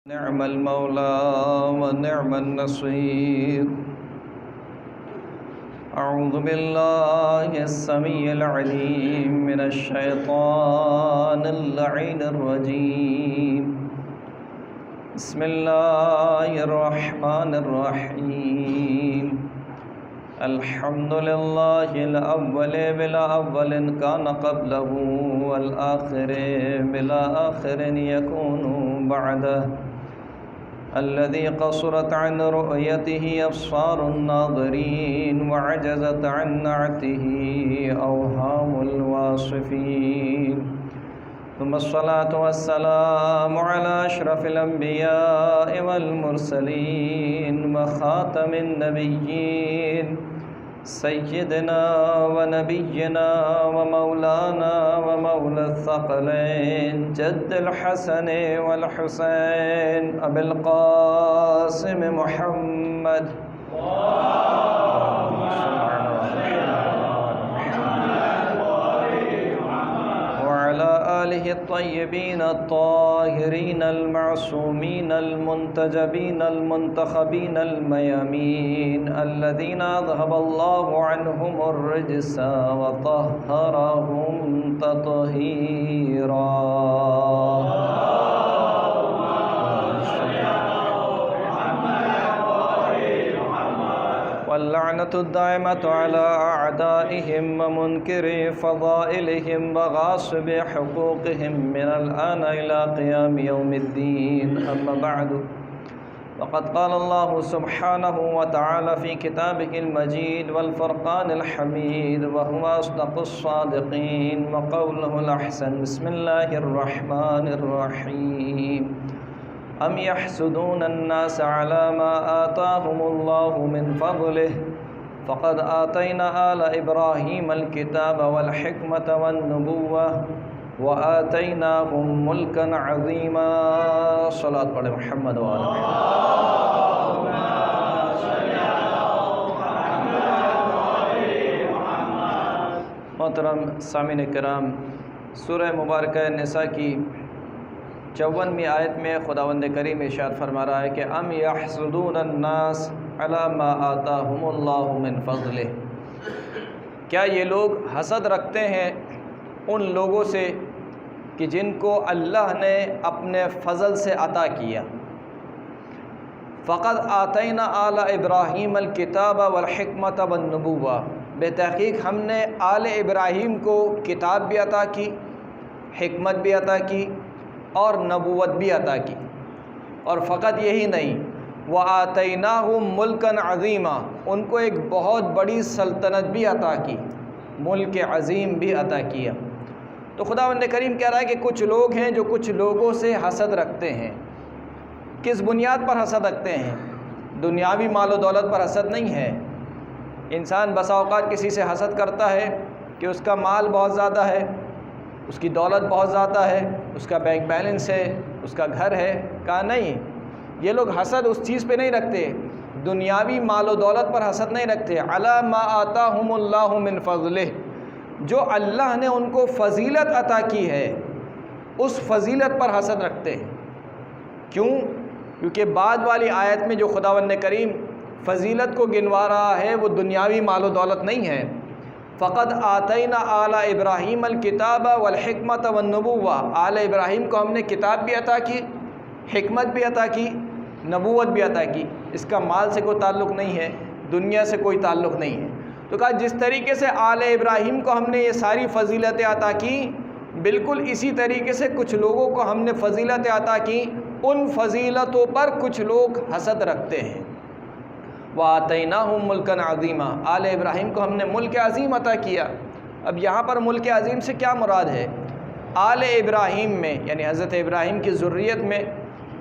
نعم المولى ونعم النصير. أعوذ بالله السميع العليم من الشيطان اللعين الرجيم. بسم الله الرحمن الرحيم. الحمد لله الأول بلا أول كان قبله والآخر بلا آخر يكون بعده، الذي قصرت عن رؤيته أبصار الناظرين وعجزت عن نعته أوهام الواصفين، ثم الصلاة والسلام على أشرف الأنبياء والمرسلين وخاتم النبيين سيدنا ونبينا ومولانا ومولى الثقلين جد الحسن والحسين أبي القاسم محمد وعلى آله الطيبين الطاهرين المعصومين المنتجبين المنتخبين الميامين الذين أذهب الله عنهم الرجس وطهرهم تطهيرا. واللعنة الدائمة على أعدائهم ومنكر فضائلهم وغاصب حقوقهم من الآن إلى قيام يوم الدين. أما بعد، وقد قال الله سبحانه وتعالى في كتابه المجيد والفرقان الحميد وهو أصدق الصادقين وقوله الأحسن. بسم الله الرحمن الرحيم. أم يحسدون الناس على ما آتاهم الله من فضله فقد آتينا آل إبراهيم الكتاب والحكمة والنبوة وآتيناهم ملكا عظيما. صلاة پڑھ محمد وآل محترم سامعین کرام، سورہ مبارکہ نساء کی 54ویں آیت میں خداوند کریم ارشاد فرما رہا ہے کہ ام یحسدون الناس علی ما آتاہم اللہ من فضلہ، کیا یہ لوگ حسد رکھتے ہیں ان لوگوں سے کہ جن کو اللہ نے اپنے فضل سے عطا کیا. فقد آتینا آل ابراہیم الکتاب والحکمت والنبوہ، بے تحقیق ہم نے آل ابراہیم کو کتاب بھی عطا کی، حکمت بھی عطا کی اور نبوت بھی عطا کی. اور فقط یہی نہیں، وَآتَيْنَاهُمْ مُلْكًا عَظِيمًا، ان کو ایک بہت بڑی سلطنت بھی عطا کی، ملک عظیم بھی عطا کیا. تو خداوند کریم کہہ رہا ہے کہ کچھ لوگ ہیں جو کچھ لوگوں سے حسد رکھتے ہیں. کس بنیاد پر حسد رکھتے ہیں؟ دنیاوی مال و دولت پر حسد نہیں ہے. انسان بسا اوقات کسی سے حسد کرتا ہے کہ اس کا مال بہت زیادہ ہے، اس کی دولت بہت زیادہ ہے، اس کا بینک بیلنس ہے، اس کا گھر ہے. کہا نہیں، یہ لوگ حسد اس چیز پہ نہیں رکھتے، دنیاوی مال و دولت پر حسد نہیں رکھتے. علی ما آتاہم اللہ من فضلہ، جو اللہ نے ان کو فضیلت عطا کی ہے اس فضیلت پر حسد رکھتے ہیں. کیوں؟ کیونکہ بعد والی آیت میں جو خداوند کریم فضیلت کو گنوا رہا ہے وہ دنیاوی مال و دولت نہیں ہے. فقد آتینا آل ابراہیم الکتاب والحکمت والنبوہ، آل ابراہیم کو ہم نے کتاب بھی عطا کی، حکمت بھی عطا کی، نبوت بھی عطا کی. اس کا مال سے کوئی تعلق نہیں ہے، دنیا سے کوئی تعلق نہیں ہے. تو کہا جس طریقے سے آل ابراہیم کو ہم نے یہ ساری فضیلتیں عطا کی، بالکل اسی طریقے سے کچھ لوگوں کو ہم نے فضیلتیں عطا کی، ان فضیلتوں پر کچھ لوگ حسد رکھتے ہیں. وَآتَيْنَاهُمْ مُلْكًا عَظِيمًا، آل ابراہیم کو ہم نے ملک عظیم عطا کیا. اب یہاں پر ملک عظیم سے کیا مراد ہے؟ آل ابراہیم میں یعنی حضرت ابراہیم کی ذریت میں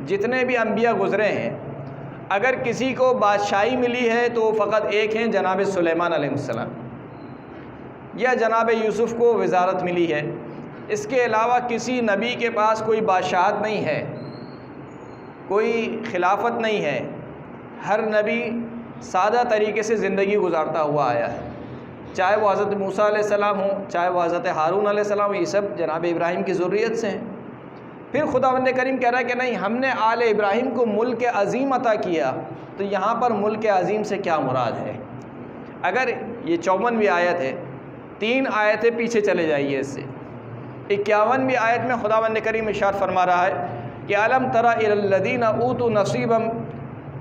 جتنے بھی انبیاء گزرے ہیں، اگر کسی کو بادشاہی ملی ہے تو فقط ایک ہیں، جناب سلیمان علیہ السلام، یا جناب یوسف کو وزارت ملی ہے. اس کے علاوہ کسی نبی کے پاس کوئی بادشاہت نہیں ہے، کوئی خلافت نہیں ہے. ہر نبی سادہ طریقے سے زندگی گزارتا ہوا آیا ہے. چاہے وہ حضرت موسیٰ علیہ السلام ہوں، چاہے وہ حضرت ہارون علیہ السلام، یہ سب جناب ابراہیم کی ذریت سے ہیں. پھر خداوند کریم کہہ رہا ہے کہ نہیں، ہم نے آل ابراہیم کو ملک عظیم عطا کیا. تو یہاں پر ملک عظیم سے کیا مراد ہے؟ اگر یہ 54ویں آیت ہے، 3 آیتیں پیچھے چلے جائیے، اس سے 51ویں آیت میں خداوند کریم ارشاد فرما رہا ہے کہ الم تر الی الذین اوتوا نصیبا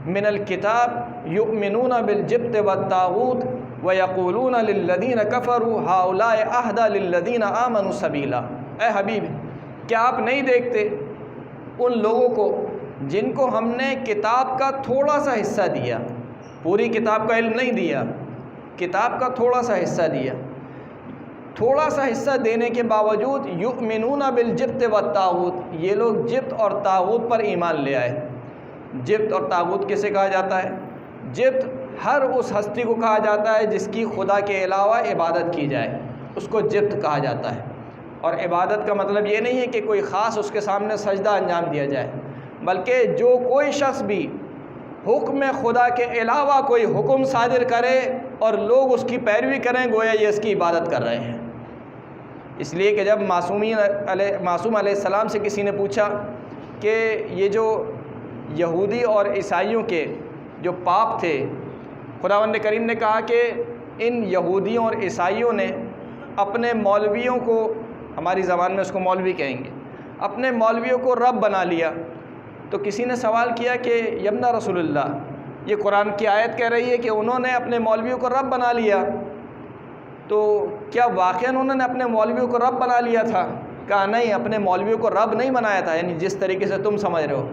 من الکتاب یؤمنون بالجبت والطاغوت ویقولون للذین کفروا ہؤلاء اہدی للذین آمنوا سبیلا. اے حبیب، کیا آپ نہیں دیکھتے ان لوگوں کو جن کو ہم نے کتاب کا تھوڑا سا حصہ دیا؟ پوری کتاب کا علم نہیں دیا، کتاب کا تھوڑا سا حصہ دیا. تھوڑا سا حصہ دینے کے باوجود یؤمنون بالجبت والطاغوت، یہ لوگ جبت اور طاغوت پر ایمان لے آئے. جبت اور طاغوت کسے کہا جاتا ہے؟ جبت ہر اس ہستی کو کہا جاتا ہے جس کی خدا کے علاوہ عبادت کی جائے، اس کو جبت کہا جاتا ہے. اور عبادت کا مطلب یہ نہیں ہے کہ کوئی خاص اس کے سامنے سجدہ انجام دیا جائے، بلکہ جو کوئی شخص بھی حکم خدا کے علاوہ کوئی حکم صادر کرے اور لوگ اس کی پیروی کریں، گویا یہ اس کی عبادت کر رہے ہیں. اس لیے کہ جب معصوم علیہ السلام سے کسی نے پوچھا کہ یہ جو یہودی اور عیسائیوں کے جو پاپ تھے، خداوند کریم نے کہا کہ ان یہودیوں اور عیسائیوں نے اپنے مولویوں کو، ہماری زبان میں اس کو مولوی کہیں گے، اپنے مولویوں کو رب بنا لیا. تو کسی نے سوال کیا کہ یبنا رسول اللہ، یہ قرآن کی آیت کہہ رہی ہے کہ انہوں نے اپنے مولویوں کو رب بنا لیا، تو کیا واقعاً انہوں نے اپنے مولویوں کو رب بنا لیا تھا؟ کہا نہیں، اپنے مولویوں کو رب نہیں بنایا تھا، یعنی جس طریقے سے تم سمجھ رہے ہو،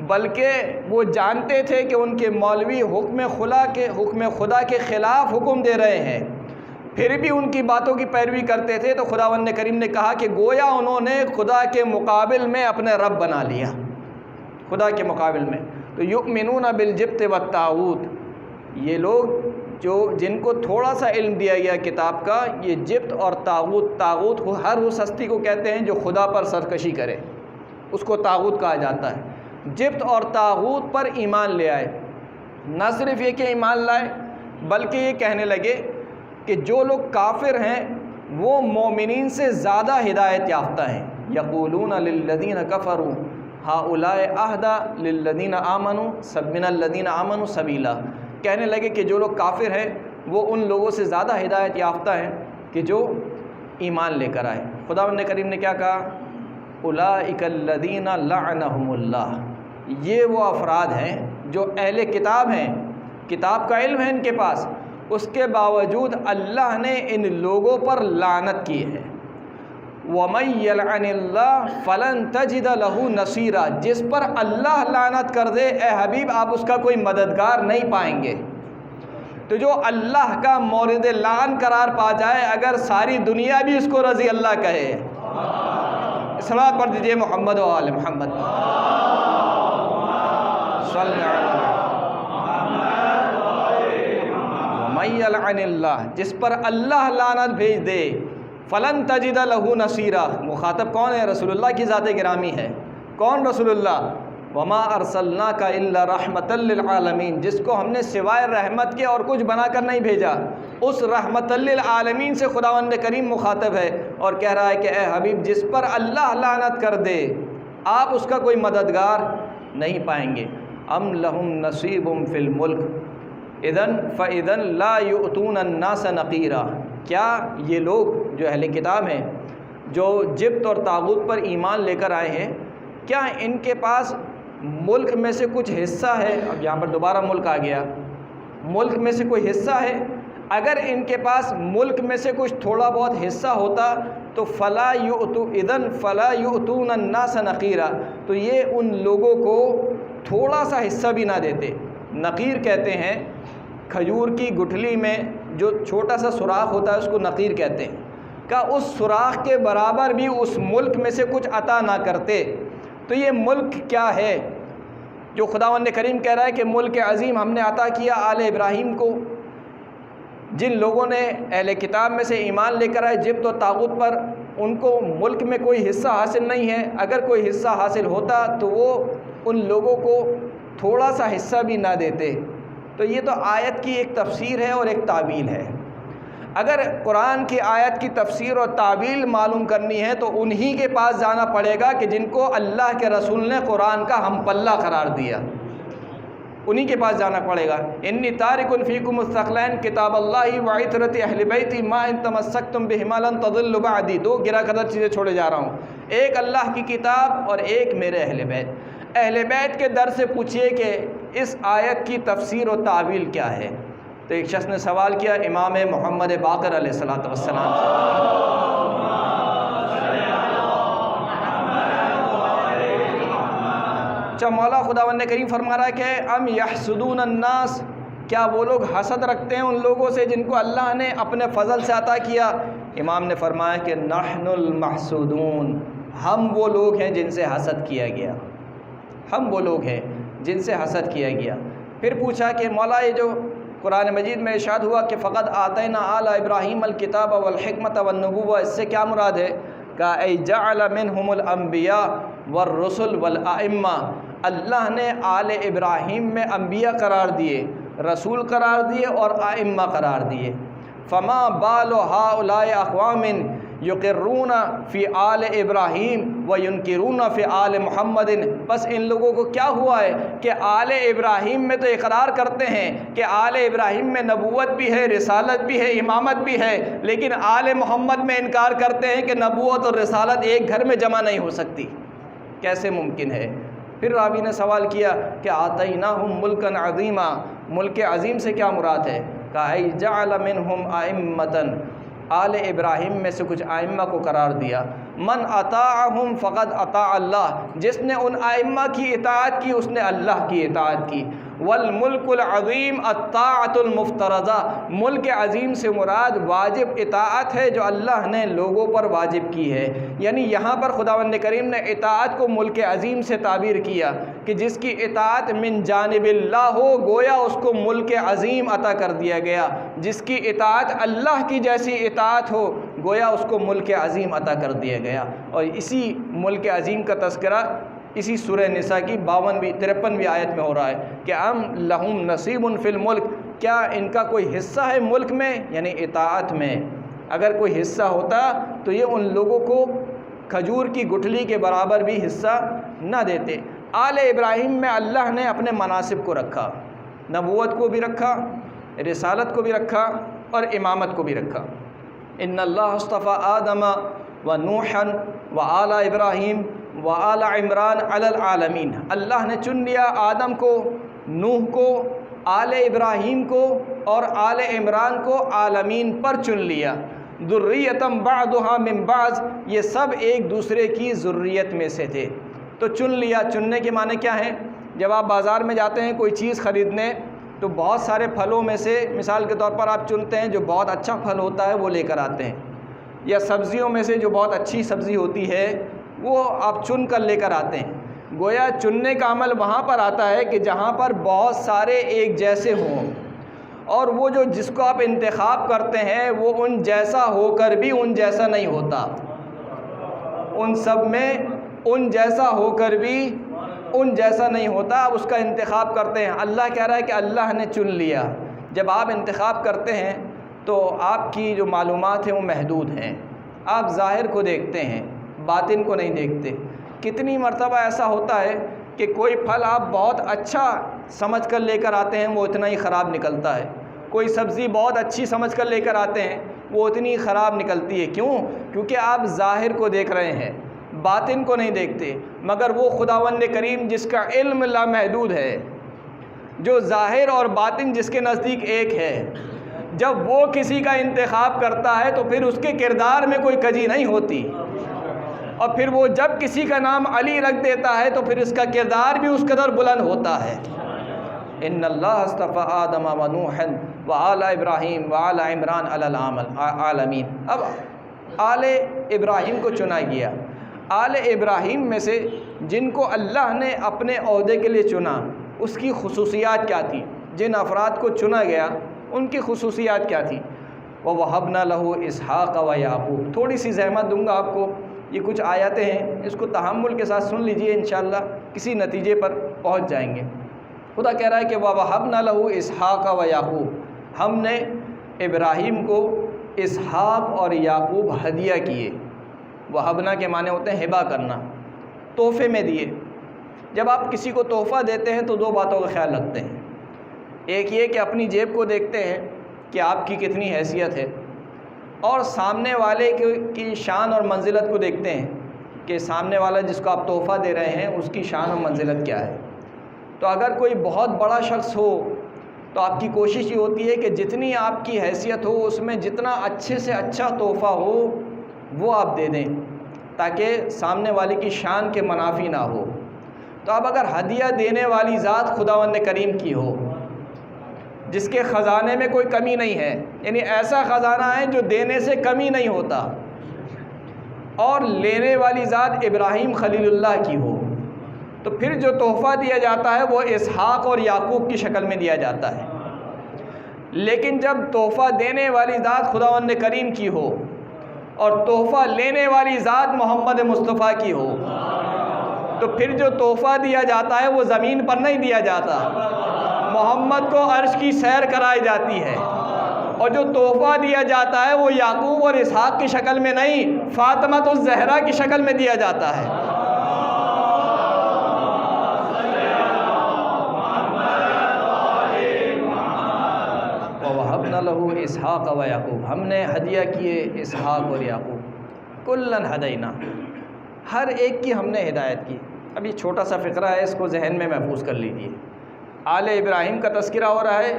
بلکہ وہ جانتے تھے کہ ان کے مولوی حکم خدا کے خلاف حکم دے رہے ہیں، پھر بھی ان کی باتوں کی پیروی کرتے تھے. تو خداوند کریم نے کہا کہ گویا انہوں نے خدا کے مقابل میں اپنے رب بنا لیا، خدا کے مقابل میں. تو یؤمنون بالجبت والطاغوت، یہ لوگ جن کو تھوڑا سا علم دیا گیا کتاب کا، یہ جبت اور طاغوت ہر اس ہستی کو کہتے ہیں جو خدا پر سرکشی کرے، اس کو طاغوت کہا جاتا ہے. جبت اور طاغوت پر ایمان لے آئے. نہ صرف یہ کہ ایمان لائے، بلکہ یہ کہنے لگے کہ جو لوگ کافر ہیں وہ مومنین سے زیادہ ہدایت یافتہ ہیں. یقولون للذین کفروا ہؤلاء اہدی للذین آمنوا من الذین آمنوا سبیلا. کہنے لگے کہ جو لوگ کافر ہیں وہ ان لوگوں سے زیادہ ہدایت یافتہ ہیں کہ جو ایمان لے کر آئے. خداوند کریم نے کیا کہا؟ اولئک الذین لعنہم اللہ. یہ وہ افراد ہیں جو اہل کتاب ہیں، کتاب کا علم ہے ان کے پاس، اس کے باوجود اللہ نے ان لوگوں پر لعنت کی ہے. وَمَن يَلْعَنِ اللَّهُ فَلَن تَجِدَ لَهُ نَصِيرًا. جس پر اللہ لعنت کر دے، اے حبیب آپ اس کا کوئی مددگار نہیں پائیں گے. تو جو اللہ کا مورد لعن قرار پا جائے، اگر ساری دنیا بھی اس کو رضی اللہ کہے، صلوات پڑھ دیجئے محمد و آل محمد صلی اللہ وَمَن يَلْعَنِ اللَّهُ. جس پر اللہ لعنت بھیج دے، فلن تجد لہ نصیرا. مخاطب کون ہے؟ رسول اللہ کی ذات گرامی ہے. کون رسول اللہ؟ وما ارسلناک الا رحمۃ للعالمین. جس کو ہم نے سوائے رحمت کے اور کچھ بنا کر نہیں بھیجا. اس رحمت للعالمین سے خداوند کریم مخاطب ہے اور کہہ رہا ہے کہ اے حبیب جس پر اللہ لعنت کر دے آپ اس کا کوئی مددگار نہیں پائیں گے. ام لہم نصیب فی الملک اذن فاذن لا یؤتون الناس نقیرا. کیا یہ لوگ جو اہل کتاب ہیں، جو جبت اور طاغوت پر ایمان لے کر آئے ہیں، کیا ان کے پاس ملک میں سے کچھ حصہ ہے؟ اب یہاں پر دوبارہ ملک آ گیا. ملک میں سے کوئی حصہ ہے؟ اگر ان کے پاس ملک میں سے کچھ تھوڑا بہت حصہ ہوتا تو فلا یؤتون الناس نقیرا، تو یہ ان لوگوں کو تھوڑا سا حصہ بھی نہ دیتے. نقیر کہتے ہیں کھجور کی گٹھلی میں جو چھوٹا سا سوراخ ہوتا ہے اس کو نقیر کہتے ہیں. کہ اس سوراخ کے برابر بھی اس ملک میں سے کچھ عطا نہ کرتے. تو یہ ملک کیا ہے جو خداوند کریم کہہ رہا ہے کہ ملک عظیم ہم نے عطا کیا آل ابراہیم کو؟ جن لوگوں نے اہل کتاب میں سے ایمان لے کر آئے جبت و طاغوت پر، ان کو ملک میں کوئی حصہ حاصل نہیں ہے. اگر کوئی حصہ حاصل ہوتا تو وہ ان لوگوں کو تھوڑا سا حصہ بھی نہ دیتے. تو یہ تو آیت کی ایک تفسیر ہے اور ایک تعویل ہے. اگر قرآن کی آیت کی تفسیر اور تعویل معلوم کرنی ہے تو انہی کے پاس جانا پڑے گا کہ جن کو اللہ کے رسول نے قرآن کا ہم پلہ قرار دیا، انہی کے پاس جانا پڑے گا۔ انی تارک فیکم الثقلین کتاب اللہ و عطرت اہل بیتی ما ان تمسکتم بہما لن تضلوا بعدی، دو گرا قدر چیزیں چھوڑے جا رہا ہوں، ایک اللہ کی کتاب اور ایک میرے اہل بیت۔ اہل بیت کے در سے پوچھئے کہ اس آیت کی تفسیر و تعویل کیا ہے؟ تو ایک شخص نے سوال کیا امام محمد باقر علیہ الصلوۃ والسلام سے۔ مولا خداوند کریم فرما رہا ہے کہ ام یحسدون الناس، کیا وہ لوگ حسد رکھتے ہیں ان لوگوں سے جن کو اللہ نے اپنے فضل سے عطا کیا؟ امام نے فرمایا کہ نحن المحسودون، ہم وہ لوگ ہیں جن سے حسد کیا گیا، ہم وہ لوگ ہیں جن سے حسد کیا گیا۔ پھر پوچھا کہ مولا یہ جو قرآن مجید میں ارشاد ہوا کہ فقط آتینا آل ابراہیم الکتاب والحکمت والنبوہ، اس سے کیا مراد ہے؟ کہ ای جعل منہم الانبیاء والرسل والائمہ، اللہ نے آل ابراہیم میں انبیاء قرار دیے، رسول قرار دیے اور ائمہ قرار دیے۔ فما بال ہؤلاء اقوام یقرون فی آل ابراہیم و ینکرون فی آل محمد، بس ان لوگوں کو کیا ہوا ہے کہ آل ابراہیم میں تو اقرار کرتے ہیں کہ آل ابراہیم میں نبوت بھی ہے، رسالت بھی ہے، امامت بھی ہے، لیکن آل محمد میں انکار کرتے ہیں کہ نبوت اور رسالت ایک گھر میں جمع نہیں ہو سکتی، کیسے ممکن ہے؟ پھر راوی نے سوال کیا کہ آتیناہم ملکا عظیما، ملک عظیم سے کیا مراد ہے؟ کہ ای جعل منہم ائمۃ، آل ابراہیم میں سے کچھ ائمہ کو قرار دیا۔ من اطاعہم فقد اطاع اللہ، جس نے ان ائمہ کی اطاعت کی اس نے اللہ کی اطاعت کی۔ والملک العظیم الطاعۃ المفترضہ، ملک عظیم سے مراد واجب اطاعت ہے جو اللہ نے لوگوں پر واجب کی ہے۔ یعنی یہاں پر خداوند کریم نے اطاعت کو ملک عظیم سے تعبیر کیا کہ جس کی اطاعت من جانب اللہ ہو گویا اس کو ملک عظیم عطا کر دیا گیا، جس کی اطاعت اللہ کی جیسی اطاعت ہو گویا اس کو ملک عظیم عطا کر دیا گیا۔ اور اسی ملک عظیم کا تذکرہ اسی سورہ نساء کی 53ویں آیت میں ہو رہا ہے کہ ام لہم نصیب فی الملک، کیا ان کا کوئی حصہ ہے ملک میں، یعنی اطاعت میں؟ اگر کوئی حصہ ہوتا تو یہ ان لوگوں کو کھجور کی گٹھلی کے برابر بھی حصہ نہ دیتے۔ آل ابراہیم میں اللہ نے اپنے مناصب کو رکھا، نبوت کو بھی رکھا، رسالت کو بھی رکھا اور امامت کو بھی رکھا۔ ان اللہ اصطفى آدم و نوحا و آل ابراہیم و آل عمران علی العالمین، اللہ نے چن لیا آدم کو، نوح کو، آل ابراہیم کو اور آل عمران کو عالمین پر چن لیا۔ ذریۃ بعضها من بعض، یہ سب ایک دوسرے کی ذریت میں سے تھے۔ تو چن لیا، چننے کے معنی کیا ہیں؟ جب آپ بازار میں جاتے ہیں کوئی چیز خریدنے تو بہت سارے پھلوں میں سے مثال کے طور پر آپ چنتے ہیں جو بہت اچھا پھل ہوتا ہے وہ لے کر آتے ہیں، یا سبزیوں میں سے جو بہت اچھی سبزی ہوتی ہے وہ آپ چن کر لے کر آتے ہیں۔ گویا چننے کا عمل وہاں پر آتا ہے کہ جہاں پر بہت سارے ایک جیسے ہوں، اور وہ جو جس کو آپ انتخاب کرتے ہیں وہ ان جیسا ہو کر بھی ان جیسا نہیں ہوتا، ان سب میں ان جیسا ہو کر بھی ان جیسا نہیں ہوتا، آپ اس کا انتخاب کرتے ہیں۔ اللہ کہہ رہا ہے کہ اللہ نے چن لیا۔ جب آپ انتخاب کرتے ہیں تو آپ کی جو معلومات ہیں وہ محدود ہیں، آپ ظاہر کو دیکھتے ہیں، باطن کو نہیں دیکھتے۔ کتنی مرتبہ ایسا ہوتا ہے کہ کوئی پھل آپ بہت اچھا سمجھ کر لے کر آتے ہیں وہ اتنا ہی خراب نکلتا ہے، کوئی سبزی بہت اچھی سمجھ کر لے کر آتے ہیں وہ اتنی خراب نکلتی ہے۔ کیوں؟ کیونکہ آپ ظاہر کو دیکھ رہے ہیں، باطن کو نہیں دیکھتے۔ مگر وہ خداوند کریم جس کا علم لامحدود ہے، جو ظاہر اور باطن جس کے نزدیک ایک ہے، جب وہ کسی کا انتخاب کرتا ہے تو پھر اس کے کردار میں کوئی کجی نہیں ہوتی، اور پھر وہ جب کسی کا نام علی رکھ دیتا ہے تو پھر اس کا کردار بھی اس قدر بلند ہوتا ہے۔ ان اللہ اصطفى آدم و نوحا و آل ابراہیم و آل عمران علی العالمین۔ اب آل ابراہیم کو چنا گیا، آل ابراہیم میں سے جن کو اللہ نے اپنے عہدے کے لیے چنا اس کی خصوصیات کیا تھی؟ جن افراد کو چنا گیا ان کی خصوصیات کیا تھی؟ وَوَهَبْنَا لَهُ إِسْحَاقَ وَيَعْقُوبَ۔ تھوڑی سی زحمت دوں گا آپ کو، یہ کچھ آیتیں ہیں، اس کو تحمل کے ساتھ سن لیجئے، انشاءاللہ کسی نتیجے پر پہنچ جائیں گے۔ خدا کہہ رہا ہے کہ وَوَهَبْنَا لَهُ إِسْحَاقَ وَيَعْقُوبَ، ہم نے ابراہیم کو اسحاق اور یعقوب ہدیہ کیے۔ وہبنا کے معنی ہوتے ہیں ہبہ کرنا، تحفے میں دیے۔ جب آپ کسی کو تحفہ دیتے ہیں تو دو باتوں کا خیال رکھتے ہیں، ایک یہ کہ اپنی جیب کو دیکھتے ہیں کہ آپ کی کتنی حیثیت ہے، اور سامنے والے کی شان اور منزلت کو دیکھتے ہیں کہ سامنے والا جس کو آپ تحفہ دے رہے ہیں اس کی شان اور منزلت کیا ہے۔ تو اگر کوئی بہت بڑا شخص ہو تو آپ کی کوشش یہ ہوتی ہے کہ جتنی آپ کی حیثیت ہو اس میں جتنا اچھے سے اچھا تحفہ ہو وہ آپ دے دیں تاکہ سامنے والے کی شان کے منافی نہ ہو۔ تو اب اگر ہدیہ دینے والی ذات خداوند کریم کی ہو جس کے خزانے میں کوئی کمی نہیں ہے، یعنی ایسا خزانہ ہے جو دینے سے کمی نہیں ہوتا، اور لینے والی ذات ابراہیم خلیل اللہ کی ہو، تو پھر جو تحفہ دیا جاتا ہے وہ اسحاق اور یعقوب کی شکل میں دیا جاتا ہے۔ لیکن جب تحفہ دینے والی ذات خداوند کریم کی ہو اور تحفہ لینے والی ذات محمد مصطفیٰ کی ہو تو پھر جو تحفہ دیا جاتا ہے وہ زمین پر نہیں دیا جاتا، محمد کو عرش کی سیر کرائی جاتی ہے، اور جو تحفہ دیا جاتا ہے وہ یعقوب اور اسحاق کی شکل میں نہیں، فاطمہ الزہرا کی شکل میں دیا جاتا ہے۔ وَوَهَبْنَا لَهُ اسحاق و یعقوب، ہم نے ہدیہ کیے اسحاق اور یعقوب، کُلًّا ہدینا، ہر ایک کی ہم نے ہدایت کی۔ اب یہ چھوٹا سا فقرہ ہے، اس کو ذہن میں محفوظ کر لیجیے۔ آل ابراہیم کا تذکرہ ہو رہا ہے،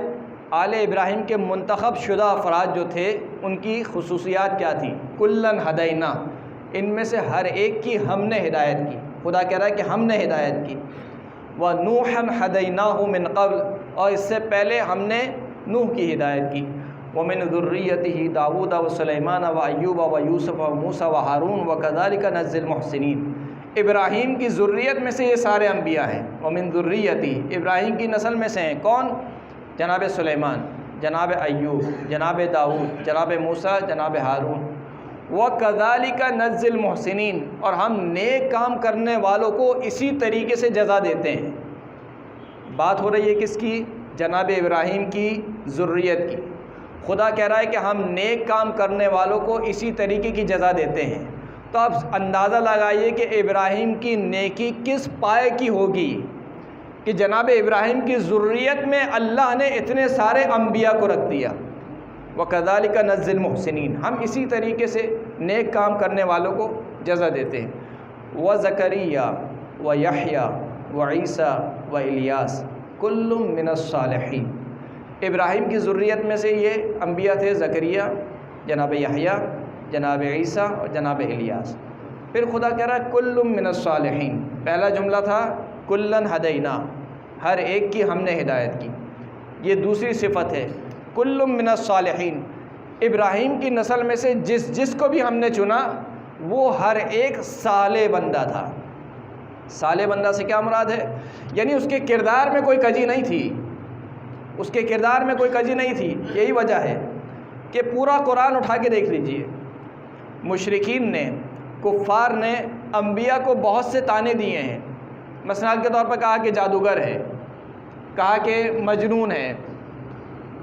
آل ابراہیم کے منتخب شدہ افراد جو تھے ان کی خصوصیات کیا تھیں؟ کُلًّا ہدینا، ان میں سے ہر ایک کی ہم نے ہدایت کی۔ خدا کہہ رہا ہے کہ ہم نے ہدایت کی۔ وَنُوحًا ہَدَيْنَاهُ مِن قبل، اور اس سے پہلے ہم نے نوح کی ہدایت کی۔ وَمِن ذُرِّيَّتِهِ داؤد وسلیمان وایوب ویوسف وموسیٰ وہارون وَكَذَلِكَ نَجْزِي الْمُحْسِنِينَ، ابراہیم کی ذریت میں سے یہ سارے انبیاء ہیں۔ وَمِن ذُرِّيَّتِهِ، ابراہیم کی نسل میں سے ہیں کون؟ جناب سلیمان، جناب ایوب، جناب داؤد، جناب موسیٰ، جناب ہارون۔ وَكَذَلِكَ نَجْزِي الْمُحْسِنِينَ، اور ہم نیک کام کرنے والوں کو اسی طریقے سے جزا دیتے ہیں۔ بات ہو رہی ہے کس کی؟ جناب ابراہیم کی ذریت کی۔ خدا کہہ رہا ہے کہ ہم نیک کام کرنے والوں کو اسی طریقے کی جزا دیتے ہیں۔ تو اب اندازہ لگائیے کہ ابراہیم کی نیکی کس پائے کی ہوگی کہ جناب ابراہیم کی ذریت میں اللہ نے اتنے سارے انبیاء کو رکھ دیا۔ وَكَذَلِكَ نَجْزِي الْمُحْسِنِينَ، ہم اسی طریقے سے نیک کام کرنے والوں کو جزا دیتے ہیں۔ وَزَكَرِيَّا وَيَحْيَا وَعِيسَى وَإِلْيَاسَ كُلٌّ مِّنَ الصَّالِحِينَ، ابراہیم کی ذریت میں سے یہ انبیاء تھے، زکریا، جناب یحییٰ، جناب عیسیٰ اور جناب الیاس۔ پھر خدا کہہ رہا ہے کل من الصالحین، پہلا جملہ تھا کلن ہدینا، ہر ایک کی ہم نے ہدایت کی۔ یہ دوسری صفت ہے کل من الصالحین، ابراہیم کی نسل میں سے جس کو بھی ہم نے چنا وہ ہر ایک صالح بندہ تھا۔ صالح بندہ سے کیا مراد ہے؟ یعنی اس کے کردار میں کوئی کجی نہیں تھی، اس کے کردار میں کوئی کجی نہیں تھی۔ یہی وجہ ہے کہ پورا قرآن اٹھا کے دیکھ لیجئے، مشرکین نے، کفار نے انبیاء کو بہت سے طعنے دیے ہیں۔ مثال کے طور پر کہا کہ جادوگر ہے، کہا کہ مجنون ہے،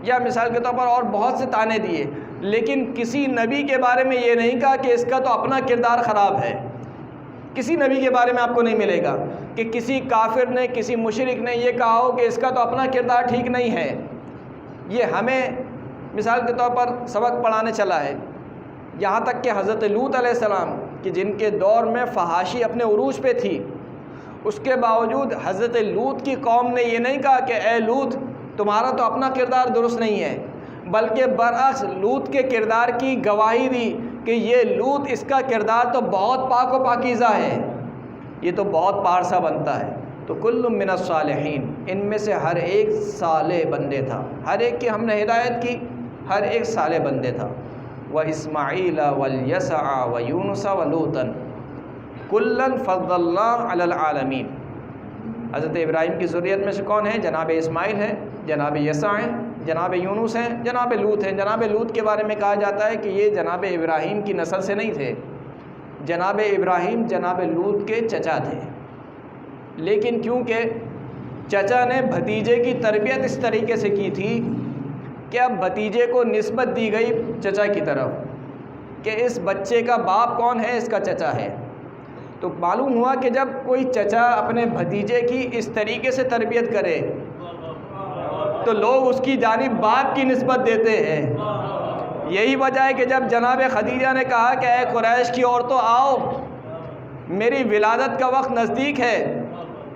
یا مثال کے طور پر اور بہت سے طعنے دیے، لیکن کسی نبی کے بارے میں یہ نہیں کہا کہ اس کا تو اپنا کردار خراب ہے۔ کسی نبی کے بارے میں آپ کو نہیں ملے گا کہ کسی کافر نے، کسی مشرک نے یہ کہا ہو کہ اس کا تو اپنا کردار ٹھیک نہیں ہے۔ یہ ہمیں مثال کے طور پر سبق پڑھانے چلا ہے، یہاں تک کہ حضرت لوط علیہ السلام کہ جن کے دور میں فحاشی اپنے عروج پہ تھی، اس کے باوجود حضرت لوط کی قوم نے یہ نہیں کہا کہ اے لوط تمہارا تو اپنا کردار درست نہیں ہے، بلکہ برعکس لوط کے کردار کی گواہی دی کہ یہ لوط، اس کا کردار تو بہت پاک و پاکیزہ ہے، یہ تو بہت پارسا بنتا ہے۔ تو کل من الصالحین، ان میں سے ہر ایک صالح بندے تھا، ہر ایک کی ہم نے ہدایت کی، ہر ایک صالح بندے تھا۔ وَإِسْمَاعِيلَ وَالْيَسَعَ وَيُونُسَ وَلُوطًا كُلًّا فَضَّلْنَا عَلَى الْعَالَمِينَ، حضرت ابراہیم کی ذریت میں سے کون ہے؟ جناب اسماعیل ہے، جناب یسع ہیں، جناب یونس ہیں، جناب لوط ہیں۔ جناب لوط کے بارے میں کہا جاتا ہے کہ یہ جناب ابراہیم کی نسل سے نہیں تھے، جناب ابراہیم جناب لوط کے چچا تھے، لیکن کیونکہ چچا نے بھتیجے کی تربیت اس طریقے سے کی تھی کہ اب بھتیجے کو نسبت دی گئی چچا کی طرف کہ اس بچے کا باپ کون ہے، اس کا چچا ہے۔ تو معلوم ہوا کہ جب کوئی چچا اپنے بھتیجے کی اس طریقے سے تربیت کرے تو لوگ اس کی جانب باپ کی نسبت دیتے ہیں۔ یہی وجہ ہے کہ جب جناب خدیجہ نے کہا کہ اے قریش کی عورتوں آؤ، میری ولادت کا وقت نزدیک ہے،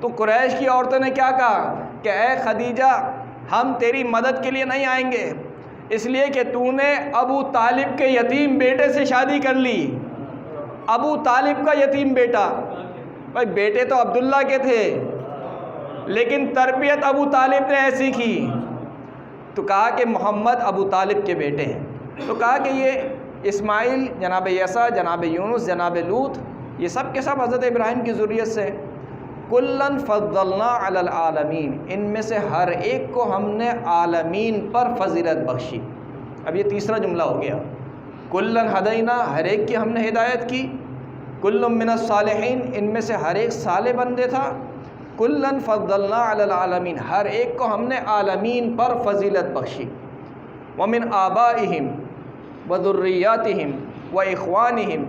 تو قریش کی عورتوں نے کیا کہا کہ اے خدیجہ ہم تیری مدد کے لیے نہیں آئیں گے، اس لیے کہ تو نے ابو طالب کے یتیم بیٹے سے شادی کر لی۔ ابو طالب کا یتیم بیٹا، بھائی بیٹے تو عبداللہ کے تھے لیکن تربیت ابو طالب نے ایسی کی، تو کہا کہ محمد ابو طالب کے بیٹے ہیں۔ تو کہا کہ یہ اسماعیل، جناب یسع، جناب یونس، جناب لوط، یہ سب کے سب حضرت ابراہیم کی ذریت سے۔ کلًا فضلنا علی العالمین، ان میں سے ہر ایک کو ہم نے عالمین پر فضیلت بخشی۔ اب یہ تیسرا جملہ ہو گیا، کلًا ہدینا، ہر ایک کی ہم نے ہدایت کی، کل من الصالحین، ان میں سے ہر ایک صالح بندے تھا، کلًا فضلنا علی العالمین، ہر ایک کو ہم نے عالمین پر فضیلت بخشی۔ ومن آبائہم وذریاتہم واخوانہم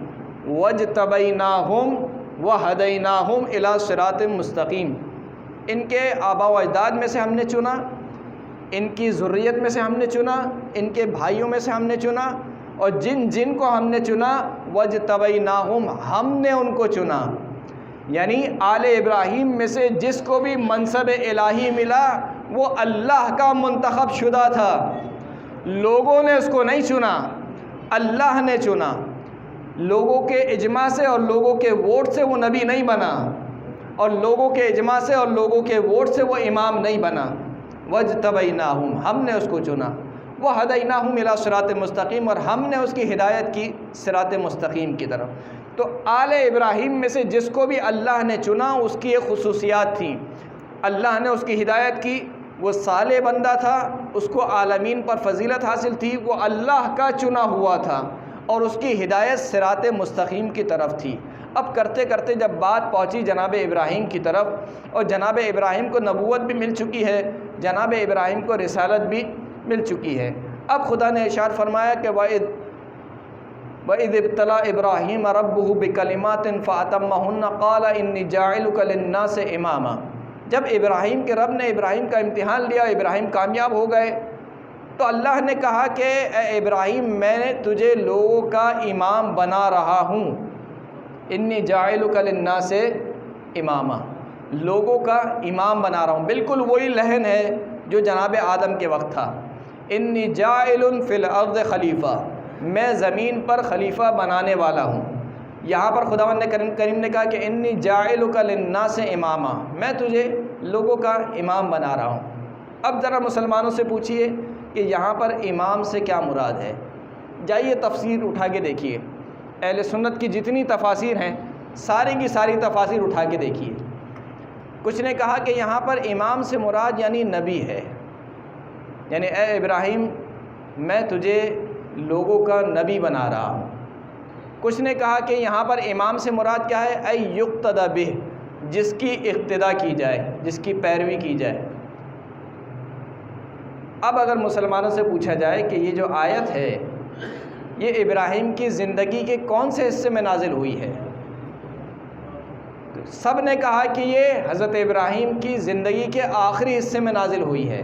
واجتبیناہم وہدیناہم الی صراط مستقیم، ان کے آبا و اجداد میں سے ہم نے چنا، ان کی ذریت میں سے ہم نے چنا، ان کے بھائیوں میں سے ہم نے چنا، اور جن جن کو ہم نے چنا واجتبیناہم، ہم نے ان کو چنا، یعنی آل ابراہیم میں سے جس کو بھی منصب الہی ملا وہ اللہ کا منتخب شدہ تھا، لوگوں نے اس کو نہیں چنا، اللہ نے چنا۔ لوگوں کے اجماع سے اور لوگوں کے ووٹ سے وہ نبی نہیں بنا، اور لوگوں کے اجماع سے اور لوگوں کے ووٹ سے وہ امام نہیں بنا۔ وَاجْتَبَيْنَاهُمْ، ہم نے اس کو چنا، وَهَدَيْنَاهُمْ إِلَىٰ صِرَاطٍ مستقیم، اور ہم نے اس کی ہدایت کی صراط مستقیم کی طرف۔ تو آل ابراہیم میں سے جس کو بھی اللہ نے چنا اس کی ایک خصوصیات تھیں، اللہ نے اس کی ہدایت کی، وہ صالح بندہ تھا، اس کو عالمین پر فضیلت حاصل تھی، وہ اللہ کا چنا ہوا تھا، اور اس کی ہدایت صراط مستقیم کی طرف تھی۔ اب کرتے کرتے جب بات پہنچی جناب ابراہیم کی طرف، اور جناب ابراہیم کو نبوت بھی مل چکی ہے، جناب ابراہیم کو رسالت بھی مل چکی ہے، اب خدا نے ارشاد فرمایا کہ وَإِذِ ابْتَلَىٰ إِبْرَاهِيمَ رَبُّهُ بِكَلِمَاتٍ فَأَتَمَّهُنَّ قَالَ إِنِّي جَاعِلُكَ لِلنَّاسِ إِمَامًا، جب ابراہیم کے رب نے ابراہیم کا امتحان لیا، ابراہیم کامیاب ہو گئے، تو اللہ نے کہا کہ اے ابراہیم میں نے تجھے لوگوں کا امام بنا رہا ہوں، انی جاعلک للناس اماما، لوگوں کا امام بنا رہا ہوں۔ بالکل وہی لحن ہے جو جناب آدم کے وقت تھا، انی جاعل فی الارض خلیفہ، میں زمین پر خلیفہ بنانے والا ہوں۔ یہاں پر خداوند کریم نے کہا کہ انی جاعلک للناس اماما، میں تجھے لوگوں کا امام بنا رہا ہوں۔ اب ذرا مسلمانوں سے پوچھئے کہ یہاں پر امام سے کیا مراد ہے، جائیے تفسیر اٹھا کے دیکھیے، اہل سنت کی جتنی تفاسیر ہیں ساری کی ساری تفاسیر اٹھا کے دیکھیے۔ کچھ نے کہا کہ یہاں پر امام سے مراد یعنی نبی ہے، یعنی اے ابراہیم میں تجھے لوگوں کا نبی بنا رہا ہوں۔ کچھ نے کہا کہ یہاں پر امام سے مراد کیا ہے، اے یقتدی بہ، جس کی اقتدا کی جائے، جس کی پیروی کی جائے۔ اب اگر مسلمانوں سے پوچھا جائے کہ یہ جو آیت ہے یہ ابراہیم کی زندگی کے کون سے حصے میں نازل ہوئی ہے، سب نے کہا کہ یہ حضرت ابراہیم کی زندگی کے آخری حصے میں نازل ہوئی ہے۔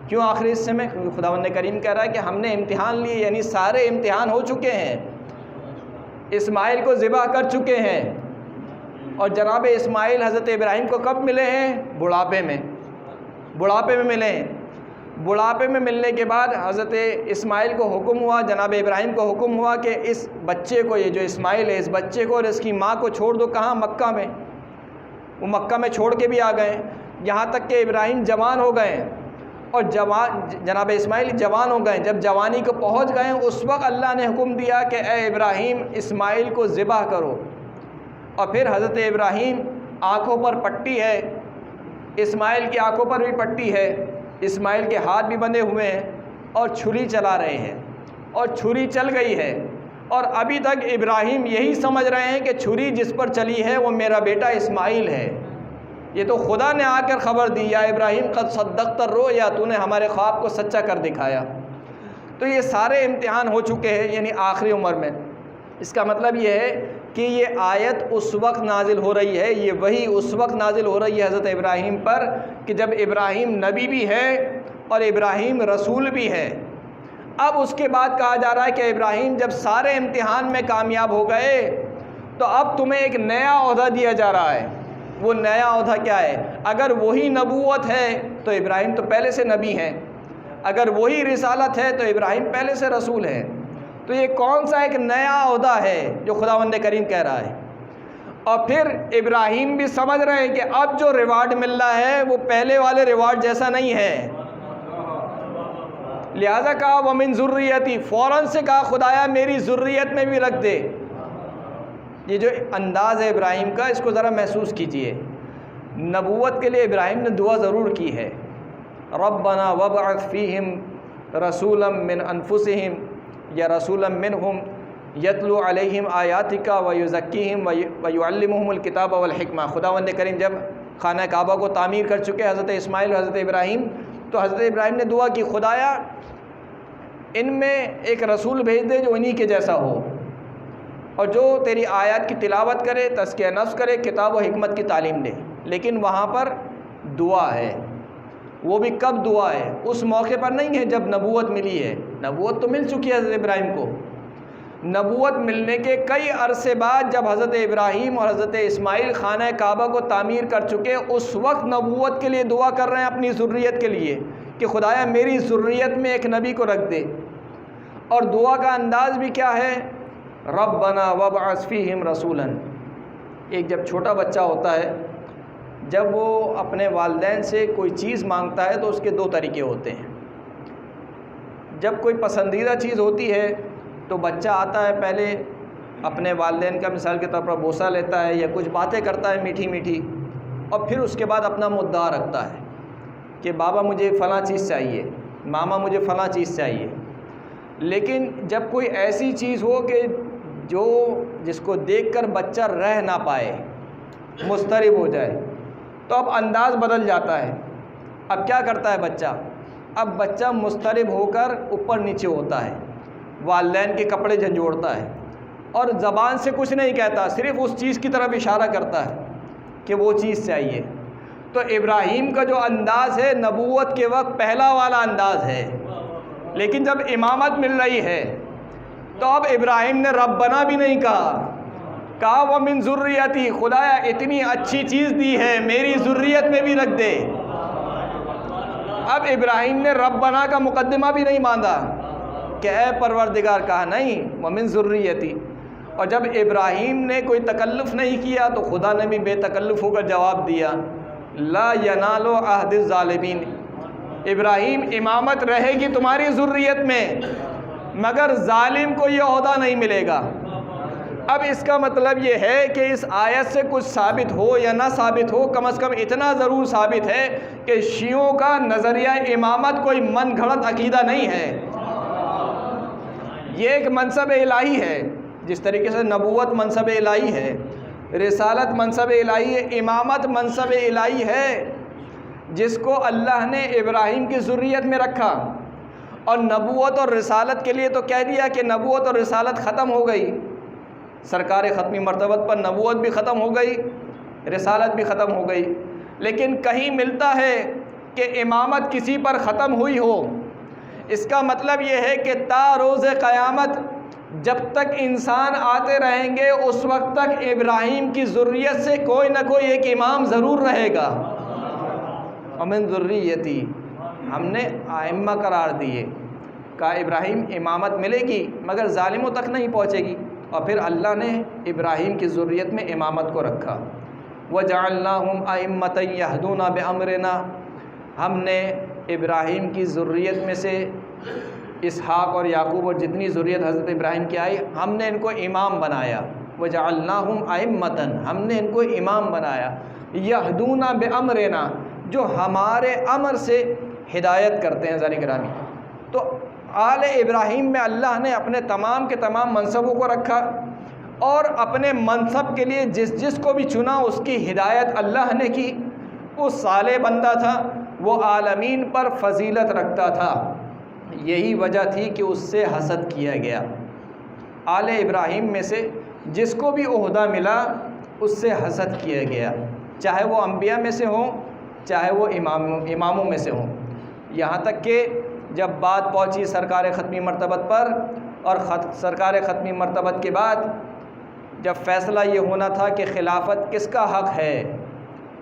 کیوں آخری حصے میں؟ خداوند کریم کہہ رہا ہے کہ ہم نے امتحان لیے، یعنی سارے امتحان ہو چکے ہیں، اسماعیل کو ذبح کر چکے ہیں، اور جناب اسماعیل حضرت ابراہیم کو کب ملے ہیں؟ بڑھاپے میں ملے ہیں۔ بڑھاپے میں ملنے کے بعد حضرت اسماعیل کو حکم ہوا، جناب ابراہیم کو حکم ہوا کہ اس بچے کو، یہ جو اسماعیل ہے، اس بچے کو اور اس کی ماں کو چھوڑ دو۔ کہاں؟ مکہ میں۔ وہ مکہ میں چھوڑ کے بھی آ گئے، یہاں تک کہ ابراہیم جوان ہو گئے، اور جناب اسماعیل جوان ہو گئے۔ جب جوانی کو پہنچ گئے اس وقت اللہ نے حکم دیا کہ اے ابراہیم اسماعیل کو ذبح کرو، اور پھر حضرت ابراہیم آنکھوں پر پٹی ہے، اسماعیل کی آنکھوں پر بھی پٹی ہے، اسماعیل کے ہاتھ بھی بندھے ہوئے ہیں، اور چھری چلا رہے ہیں، اور چھری چل گئی ہے، اور ابھی تک ابراہیم یہی سمجھ رہے ہیں کہ چھری جس پر چلی ہے وہ میرا بیٹا اسماعیل ہے۔ یہ تو خدا نے آ کر خبر دی، یا ابراہیم قد صدقت الرؤیا، تو نے ہمارے خواب کو سچا کر دکھایا۔ تو یہ سارے امتحان ہو چکے ہیں یعنی آخری عمر میں۔ اس کا مطلب یہ ہے کہ یہ آیت اس وقت نازل ہو رہی ہے، یہ وحی اس وقت نازل ہو رہی ہے حضرت ابراہیم پر کہ جب ابراہیم نبی بھی ہے اور ابراہیم رسول بھی ہے۔ اب اس کے بعد کہا جا رہا ہے کہ ابراہیم جب سارے امتحان میں کامیاب ہو گئے تو اب تمہیں ایک نیا عہدہ دیا جا رہا ہے۔ وہ نیا عہدہ کیا ہے؟ اگر وہی نبوت ہے تو ابراہیم تو پہلے سے نبی ہیں، اگر وہی رسالت ہے تو ابراہیم پہلے سے رسول ہے۔ تو یہ کون سا ایک نیا عہدہ ہے جو خداوند کریم کہہ رہا ہے؟ اور پھر ابراہیم بھی سمجھ رہے ہیں کہ اب جو ریوارڈ مل رہا ہے وہ پہلے والے ریوارڈ جیسا نہیں ہے، لہذا کہا وَمِن ذُرِّيَّتِي، فوراً سے کہا خدایا میری ذریت میں بھی رکھ دے۔ یہ جو انداز ہے ابراہیم کا، اس کو ذرا محسوس کیجئے۔ نبوت کے لیے ابراہیم نے دعا ضرور کی ہے، ربنا وابعث فیہم رسولا من انفسہم یا رسولا منہم یتلو علیہم آیاتک ویزکیہم ویعلمہم الکتاب والحکمہ۔ خداوند کریم جب خانہ کعبہ کو تعمیر کر چکے حضرت اسماعیل اور حضرت ابراہیم، تو حضرت ابراہیم نے دعا کی خدایا ان میں ایک رسول بھیج دے جو انہی کے جیسا ہو اور جو تیری آیات کی تلاوت کرے، تزکیہ نفس کرے، کتاب و حکمت کی تعلیم دے۔ لیکن وہاں پر دعا ہے، وہ بھی کب دعا ہے؟ اس موقع پر نہیں ہے جب نبوت ملی ہے، نبوت تو مل چکی ہے حضرت ابراہیم کو۔ نبوت ملنے کے کئی عرصے بعد جب حضرت ابراہیم اور حضرت اسماعیل خانہ کعبہ کو تعمیر کر چکے، اس وقت نبوت کے لیے دعا کر رہے ہیں اپنی ذریت کے لیے کہ خدایا میری ذریت میں ایک نبی کو رکھ دے۔ اور دعا کا انداز بھی کیا ہے؟ ربنا وابعث فیہم رسولا۔ ایک جب چھوٹا بچہ ہوتا ہے، جب وہ اپنے والدین سے کوئی چیز مانگتا ہے تو اس کے دو طریقے ہوتے ہیں۔ جب کوئی پسندیدہ چیز ہوتی ہے تو بچہ آتا ہے، پہلے اپنے والدین کا مثال کے طور پر بوسہ لیتا ہے یا کچھ باتیں کرتا ہے میٹھی میٹھی، اور پھر اس کے بعد اپنا مدعا رکھتا ہے کہ بابا مجھے فلاں چیز چاہیے، ماما مجھے فلاں چیز چاہیے۔ لیکن جب کوئی ایسی چیز ہو کہ جس کو دیکھ کر بچہ رہ نہ پائے، مضطرب ہو جائے، تو اب انداز بدل جاتا ہے۔ اب کیا کرتا ہے بچہ؟ اب بچہ مضطرب ہو کر اوپر نیچے ہوتا ہے، والدین کے کپڑے جھنجھوڑتا ہے اور زبان سے کچھ نہیں کہتا، صرف اس چیز کی طرف اشارہ کرتا ہے کہ وہ چیز چاہیے۔ تو ابراہیم کا جو انداز ہے نبوت کے وقت پہلا والا انداز ہے، لیکن جب امامت مل رہی ہے تو اب ابراہیم نے ربنا بھی نہیں کہا وَمِن ذُرِّيَّتِي، خدایا اتنی اچھی چیز دی ہے میری ذریت میں بھی رکھ دے۔ اب ابراہیم نے ربنا کا مقدمہ بھی نہیں باندھا کہ اے پروردگار، کہا نہیں وَمِن ذُرِّيَّتِي۔ اور جب ابراہیم نے کوئی تکلف نہیں کیا تو خدا نے بھی بے تکلف ہو کر جواب دیا، لا ینال عہد الظالمین، ابراہیم امامت رہے گی تمہاری ذریت میں مگر ظالم کو یہ عہدہ نہیں ملے گا۔ اب اس کا مطلب یہ ہے کہ اس آیت سے کچھ ثابت ہو یا نہ ثابت ہو، کم از کم اتنا ضرور ثابت ہے کہ شیعوں کا نظریہ امامت کوئی من گھڑت عقیدہ نہیں ہے، یہ ایک منصب الہی ہے۔ جس طریقے سے نبوت منصب الہی ہے، رسالت منصب الہی ہے، امامت منصب الہی ہے، جس کو اللہ نے ابراہیم کی ذریت میں رکھا۔ اور نبوت اور رسالت کے لیے تو کہہ دیا کہ نبوت اور رسالت ختم ہو گئی، سرکار ختمی مرتبت پر نبوت بھی ختم ہو گئی، رسالت بھی ختم ہو گئی۔ لیکن کہیں ملتا ہے کہ امامت کسی پر ختم ہوئی ہو، اس کا مطلب یہ ہے کہ تا روز قیامت جب تک انسان آتے رہیں گے اس وقت تک ابراہیم کی ذریت سے کوئی نہ کوئی ایک امام ضرور رہے گا۔ وَمِن ذُرِّيَّتِي، ہم نے ائمہ قرار دیے، کہا ابراہیم امامت ملے گی مگر ظالموں تک نہیں پہنچے گی، اور پھر اللہ نے ابراہیم کی ذریت میں امامت کو رکھا۔ وَجَعَلْنَاهُمْ أَئِمَّةً يَهْدُونَ بِأَمْرِنَا، ہم نے ابراہیم کی ذریت میں سے اسحاق اور یعقوب اور جتنی ذریت حضرت ابراہیم کی آئی، ہم نے ان کو امام بنایا۔ وَجَعَلْنَاهُمْ أَئِمَّةً، ہم نے ان کو امام بنایا، يَهْدُونَ بِأَمْرِنَا، جو ہمارے امر سے ہدایت کرتے ہیں۔ ذرا گرامی، تو آل ابراہیم میں اللہ نے اپنے تمام کے تمام منصبوں کو رکھا، اور اپنے منصب کے لیے جس کو بھی چنا اس کی ہدایت اللہ نے کی، وہ صالح بندہ تھا، وہ عالمین پر فضیلت رکھتا تھا، یہی وجہ تھی کہ اس سے حسد کیا گیا۔ آل ابراہیم میں سے جس کو بھی عہدہ ملا اس سے حسد کیا گیا، چاہے وہ انبیاء میں سے ہوں چاہے وہ اماموں میں سے ہوں، یہاں تک کہ جب بات پہنچی سرکار ختمی مرتبت پر، اور سرکار ختمی مرتبت کے بعد جب فیصلہ یہ ہونا تھا کہ خلافت کس کا حق ہے،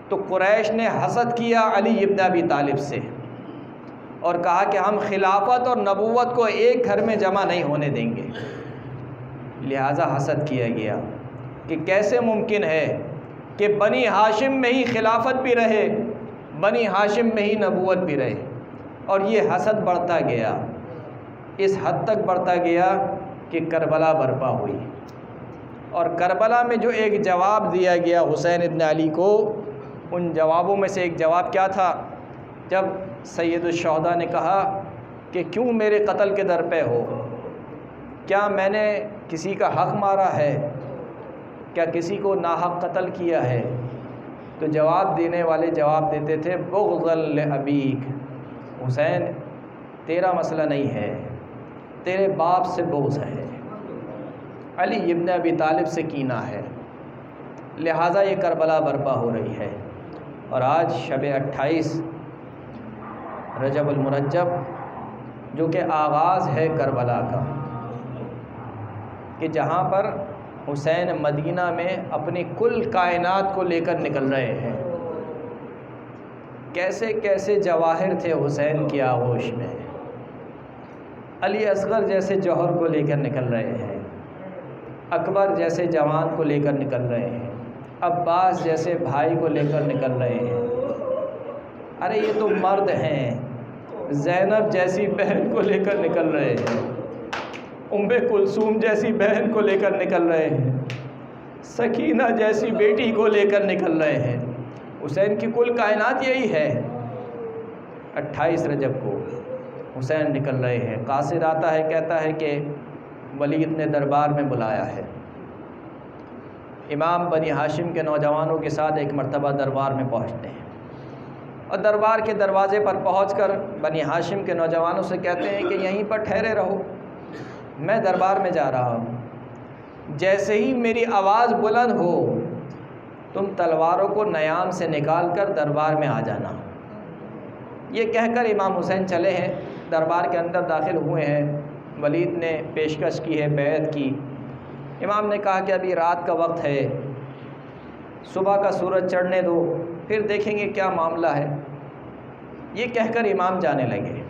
تو قریش نے حسد کیا علی ابن ابی طالب سے اور کہا کہ ہم خلافت اور نبوت کو ایک گھر میں جمع نہیں ہونے دیں گے، لہٰذا حسد کیا گیا کہ کیسے ممکن ہے کہ بنی ہاشم میں ہی خلافت بھی رہے، بنی ہاشم میں ہی نبوت بھی رہے، اور یہ حسد بڑھتا گیا، اس حد تک بڑھتا گیا کہ کربلا برپا ہوئی۔ اور کربلا میں جو ایک جواب دیا گیا حسین ابن علی کو، ان جوابوں میں سے ایک جواب کیا تھا؟ جب سید الشہداء نے کہا کہ کیوں میرے قتل کے در پہ ہو، کیا میں نے کسی کا حق مارا ہے، کیا کسی کو ناحق قتل کیا ہے؟ تو جواب دینے والے جواب دیتے تھے بغضا لابیک، حسین تیرا مسئلہ نہیں ہے، تیرے باپ سے بغض ہے، علی ابن ابی طالب سے کینہ ہے، لہٰذا یہ کربلا برپا ہو رہی ہے۔ اور آج شب 28 رجب المرجب، جو کہ آغاز ہے کربلا کا، کہ جہاں پر حسین مدینہ میں اپنی کل کائنات کو لے کر نکل رہے ہیں، کیسے کیسے جواہر تھے حسین کی آغوش میں، علی اصغر جیسے جوہر کو لے کر نکل رہے ہیں، اکبر جیسے جوان کو لے کر نکل رہے ہیں، عباس جیسے بھائی کو لے کر نکل رہے ہیں۔ ارے یہ تو مرد ہیں، زینب جیسی بہن کو لے کر نکل رہے ہیں، ام کلثوم جیسی بہن کو لے کر نکل رہے ہیں، سکینہ جیسی بیٹی کو لے کر نکل رہے ہیں۔ حسین کی کل کائنات یہی ہے۔ 28 رجب کو حسین نکل رہے ہیں، قاصد آتا ہے کہتا ہے کہ ولید نے دربار میں بلایا ہے۔ امام بنی ہاشم کے نوجوانوں کے ساتھ ایک مرتبہ دربار میں پہنچتے ہیں، اور دربار کے دروازے پر پہنچ کر بنی ہاشم کے نوجوانوں سے کہتے ہیں کہ یہیں پر ٹھہرے رہو، میں دربار میں جا رہا ہوں، جیسے ہی میری آواز بلند ہو تم تلواروں کو نیام سے نکال کر دربار میں آ جانا۔ یہ کہہ کر امام حسین چلے ہیں، دربار کے اندر داخل ہوئے ہیں، ولید نے پیشکش کی ہے بیعت کی۔ امام نے کہا کہ ابھی رات کا وقت ہے، صبح کا سورج چڑھنے دو، پھر دیکھیں گے کیا معاملہ ہے۔ یہ کہہ کر امام جانے لگے،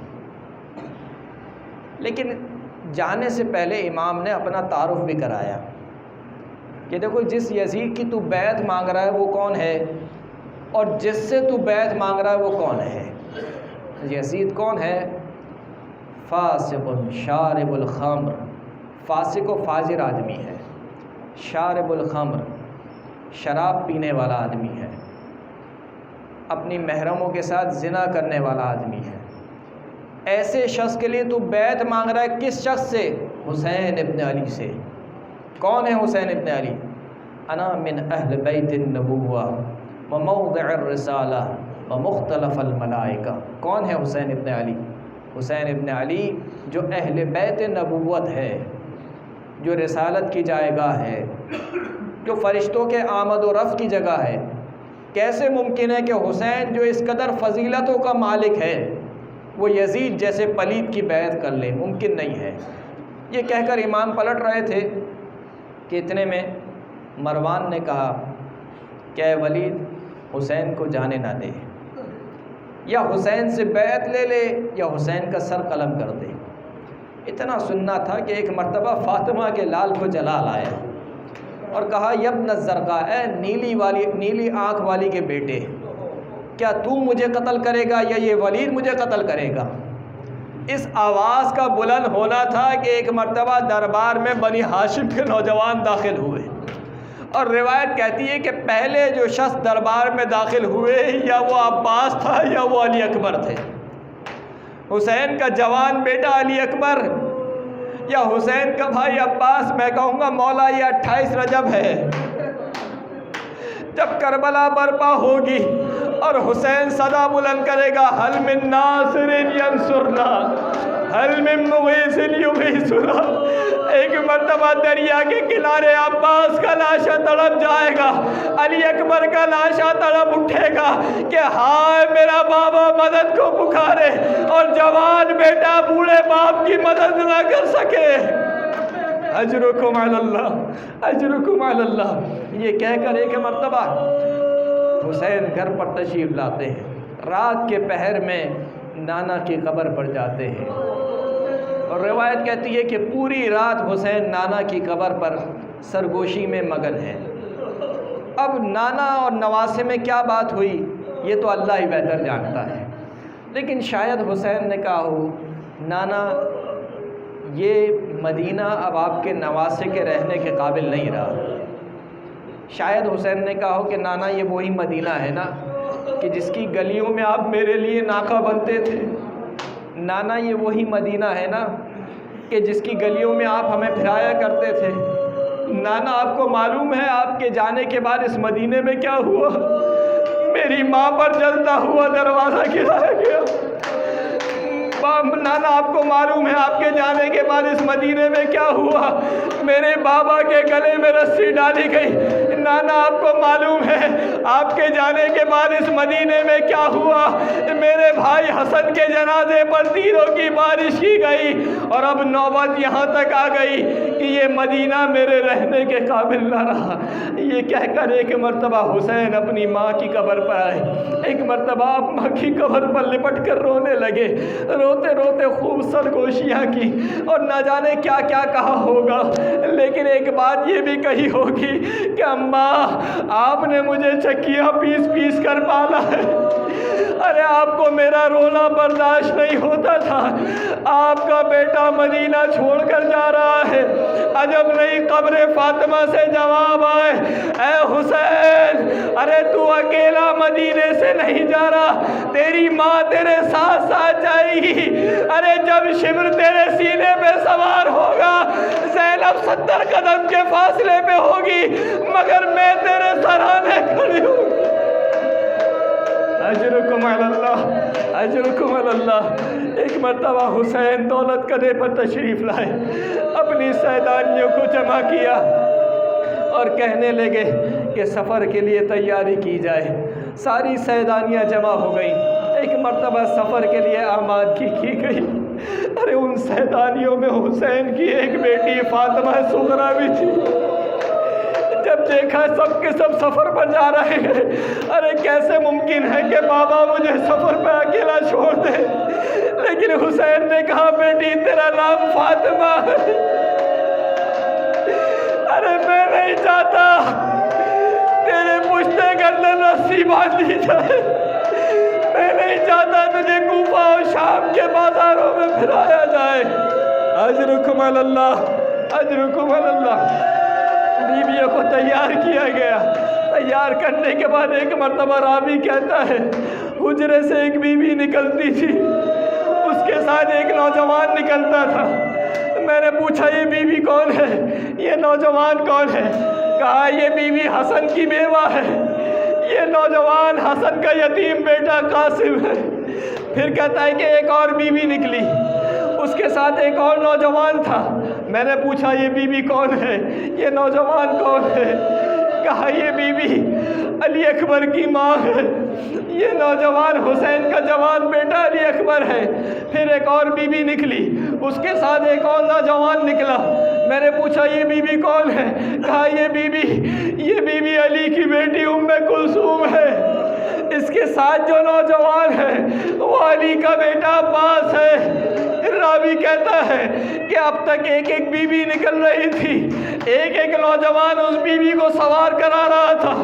لیکن جانے سے پہلے امام نے اپنا تعارف بھی کرایا کہ دیکھو جس یزید کی تو بیعت مانگ رہا ہے وہ کون ہے، اور جس سے تو بیعت مانگ رہا ہے وہ کون ہے۔ یزید کون ہے؟ فاسق شارب الخمر، فاسق و فاجر آدمی ہے، شارب الخمر، شراب پینے والا آدمی ہے، اپنی محرموں کے ساتھ زنا کرنے والا آدمی ہے۔ ایسے شخص کے لیے تو بیعت مانگ رہا ہے، کس شخص سے؟ حسین ابن علی سے۔ کون ہے حسین ابن علی؟ انا من اہل بیت النبوہ وموضع الرسالہ ومختلف الملائکہ۔ کون ہے حسین ابن علی؟ حسین ابن علی جو اہل بیت نبوت ہے، جو رسالت کی جائے گاہ ہے، جو فرشتوں کے آمد و رفع کی جگہ ہے۔ کیسے ممکن ہے کہ حسین جو اس قدر فضیلتوں کا مالک ہے وہ یزید جیسے پلید کی بیعت کر لے؟ ممکن نہیں ہے۔ یہ کہہ کر امام پلٹ رہے تھے کہ اتنے میں مروان نے کہا کہ اے ولید، حسین کو جانے نہ دے، یا حسین سے بیعت لے لے یا حسین کا سر قلم کر دے۔ اتنا سننا تھا کہ ایک مرتبہ فاطمہ کے لال کو جلا لایا اور کہا یبن الزرقاء، اے نیلی آنکھ والی کے بیٹے، کیا تو مجھے قتل کرے گا یا یہ ولید مجھے قتل کرے گا؟ اس آواز کا بلند ہونا تھا کہ ایک مرتبہ دربار میں بنی ہاشم کے نوجوان داخل ہوئے، اور روایت کہتی ہے کہ پہلے جو شخص دربار میں داخل ہوئے یا وہ عباس تھا یا وہ علی اکبر تھے۔ حسین کا جوان بیٹا علی اکبر یا حسین کا بھائی عباس؟ میں کہوں گا مولا یہ 28 رجب ہے، جب کربلا برپا ہوگی اور حسین صدا بلند کرے گا حل من ناصر ینصرنا حل من مغیث یغیثنا۔ ایک مرتبہ دریا کے کنارے عباس کا لاشا تڑپ جائے گا، علی اکبر کا لاشا تڑپ اٹھے گا کہ ہائے میرا بابا مدد کو پکارے، اور جوان بیٹا بوڑھے باپ کی مدد نہ کر سکے۔ اجرکم علی اللہ، اجرکم علی اللہ۔ یہ کہہ کر ایک مرتبہ حسین گھر پر تشریف لاتے ہیں، رات کے پہر میں نانا کی قبر پر جاتے ہیں، اور روایت کہتی ہے کہ پوری رات حسین نانا کی قبر پر سرگوشی میں مگن ہے۔ اب نانا اور نواسے میں کیا بات ہوئی یہ تو اللہ ہی بہتر جانتا ہے، لیکن شاید حسین نے کہا ہو نانا یہ مدینہ اب آپ کے نواسے کے رہنے کے قابل نہیں رہا۔ شاید حسین نے کہا ہو کہ نانا یہ وہی مدینہ ہے نا کہ جس کی گلیوں میں آپ میرے لیے ناکہ بنتے تھے، نانا یہ وہی مدینہ ہے نا کہ جس کی گلیوں میں آپ ہمیں پھرایا کرتے تھے۔ نانا آپ کو معلوم ہے آپ کے جانے کے بعد اس مدینے میں کیا ہوا؟ میری ماں پر جلتا ہوا دروازہ گرایا گیا۔ نانا آپ کو معلوم ہے آپ کے جانے کے بعد اس مدینے میں کیا ہوا؟ میرے بابا کے گلے میں رسی ڈالی گئی۔ نانا آپ کو معلوم ہے آپ کے جانے کے بعد اس مدینے میں کیا ہوا؟ میرے بھائی حسن کے جنازے پر تیروں کی بارش کی گئی، اور اب نوبت یہاں تک آ گئی کہ یہ مدینہ میرے رہنے کے قابل نہ رہا۔ یہ کہہ کر ایک مرتبہ حسین اپنی ماں کی قبر پر آئے، ایک مرتبہ ماں کی قبر پر لپٹ کر رونے لگے، روتے روتے خوب سرگوشیاں کی، اور نہ جانے کیا کیا کہا ہوگا، لیکن ایک بات یہ بھی کہی ہوگی کہ اماں آپ نے مجھے چکیاں پیس پیس کر پالا ہے، ارے آپ کو میرا رونا برداشت نہیں ہوتا تھا، آپ کا بیٹا مدینہ چھوڑ کر جا رہا ہے، عجب نہیں قبر فاطمہ سے جواب آئے اے حسین ارے تو اکیلا مدینے سے نہیں جا رہا، تیری ماں تیرے ساتھ ساتھ جائے گی، ارے جب شمر تیرے سینے پہ سوار ہوگا زینب 70 قدم کے فاصلے پہ ہوگی، مگر میں تیرے سرانے کھڑی ہوں۔ اجرکم علی اللہ، اجرکم علی اللہ۔ ایک مرتبہ حسین دولت قدے پر تشریف لائے، اپنی سیدانیوں کو جمع کیا اور کہنے لگے کہ سفر کے لیے تیاری کی جائے۔ ساری سیدانیاں جمع ہو گئیں، ایک مرتبہ سفر کے لیے آمادگی کی گئی۔ ارے ان سیدانیوں میں حسین کی ایک بیٹی فاطمہ صغرا بھی تھی۔ جب دیکھا سب کے سب سفر پر جا رہے ہیں، ارے کیسے ممکن ہے کہ بابا مجھے سفر پہ اکیلا چھوڑ دے، لیکن حسین نے کہا بیٹی تیرا نام فاطمہ ہے، ارے میں نہیں چاہتا تیرے پشتے گردن رسی باندھی جائے، میں نہیں چاہتا تجھے کوفہ اور شام کے بازاروں میں پھرایا جائے۔ اجرکم علی اللہ، اجرکم علی اللہ۔ بیویوں کو تیار کیا گیا، تیار کرنے کے بعد ایک مرتبہ راوی کہتا ہے حجرے سے ایک بیوی نکلتی تھی، اس کے ساتھ ایک نوجوان نکلتا تھا۔ میں نے پوچھا یہ بیوی کون ہے، یہ نوجوان کون ہے؟ کہا یہ بیوی حسن کی بیوہ ہے، یہ نوجوان حسن کا یتیم بیٹا قاسم ہے۔ پھر کہتا ہے کہ ایک اور بیوی نکلی، اس کے ساتھ ایک اور نوجوان تھا۔ میں نے پوچھا یہ بیوی کون ہے، یہ نوجوان کون ہے؟ کہا یہ بیوی علی اکبر کی ماں ہے، یہ نوجوان حسین کا جوان بیٹا علی اکبر ہے۔ پھر ایک اور بیوی نکلی، اس کے ساتھ ایک اور نوجوان نکلا۔ میں نے پوچھا یہ بیوی کون ہے؟ کہا یہ بیوی علی کی بیٹی ام کلثوم ہے، اس کے ساتھ جو نوجوان ہے وہ علی کا بیٹا عباس ہے۔ راوی کہتا ہے کہ اب تک ایک ایک بیوی نکل رہی تھی، ایک ایک نوجوان اس بیوی کو سوار کرا رہا تھا،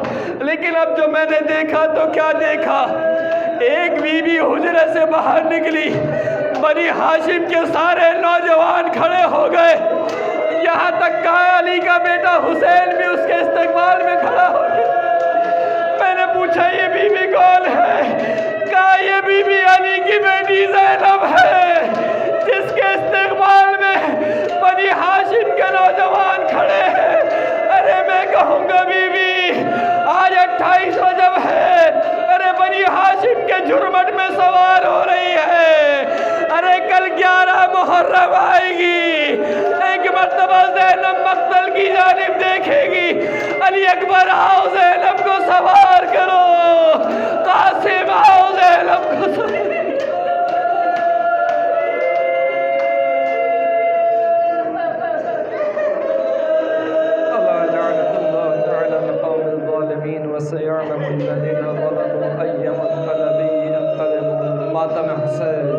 لیکن اب جو میں نے دیکھا تو کیا دیکھا، ایک بیوی حجرے سے باہر نکلی، بنی ہاشم کے سارے نوجوان کھڑے ہو گئے، یہاں تک کہ علی کا بیٹا حسین بھی اس کے استقبال میں کھڑا ہو گیا۔ میں نے پوچھا یہ بیوی کون ہے؟ کہا یہ بیوی علی کی بیٹی زینب ہے، جس کے استقبال میں بنی ہاشم کے نوجوان کھڑے ہیں۔ ارے میں کہوں گا بیوی آج 28 رجب ہے، ارے بنی بنی ہاشم کے جھرمٹ میں سوار ہو رہی ہے. ارے کل 11 محرم آئے گی، ایک مرتبہ زینب مقتل کی جانب دیکھے گی. علی اکبر آؤ زینب کو سوار کرو، قاسم آؤ زینب کو سوار. وسيعلم الذين ظلموا أي منقلب ينقلبون. ماتم حسین.